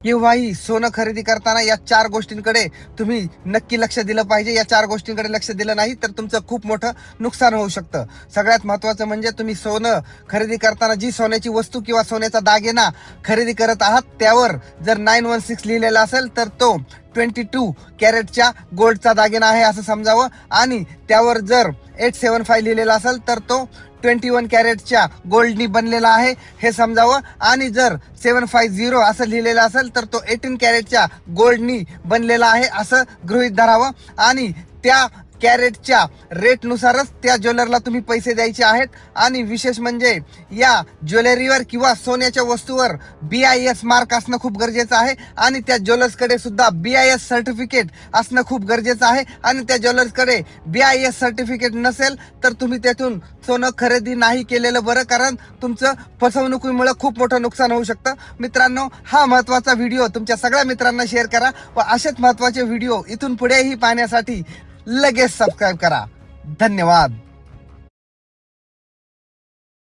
केव्हाही सोनं खरेदी करताना या 4 गोष्टींकडे तुम्ही नक्की लक्ष दिलं पाहिजे. या 4 गोष्टींकडे लक्ष दिलं नाही तर तुमचं खूप मोठं नुकसान होऊ शकतं. सगळ्यात महत्त्वाचं म्हणजे तुम्ही सोनं खरेदी करताना जी सोन्याची वस्तू किंवा सोन्याचा दागिना खरेदी करत आहात त्यावर जर 916 लिहिलेला असेल तर तो 22 कॅरेटच्या गोल्डचा दागिना आहे असं समजावं, आणि त्यावर जर 875 लिहिलेला असेल तर तो 21 कॅरेटच्या गोल्डनी बनलेला आहे हे समजावं, आणि जर 750 असं लिहिलेलं असेल तर तो 18 कॅरेटच्या गोल्डनी बनलेला आहे असं गृहीत धरावं, आणि त्या कॅरेटच्या रेटनुसारच त्या ज्वेलरला तुम्ही पैसे द्यायचे आहेत. आणि विशेष म्हणजे या ज्वेलरीवर किंवा सोन्याच्या वस्तूवर BIS मार्क असणं खूप गरजेचं आहे, आणि त्या ज्वेलर्सकडे सुद्धा BIS सर्टिफिकेट असणं खूप गरजेचं आहे. आणि त्या ज्वेलर्सकडे BIS सर्टिफिकेट नसेल तर तुम्ही त्यातून सोनं खरेदी नाही केलेलं बरं, कारण तुमचं फसवणुकीमुळे खूप मोठं नुकसान होऊ शकतं. मित्रांनो, हा महत्त्वाचा व्हिडिओ तुमच्या सगळ्या मित्रांना शेअर करा व असेच महत्त्वाचे व्हिडिओ इथून पुढेही पाहण्यासाठी लगेच सबस्क्राईब करा. धन्यवाद.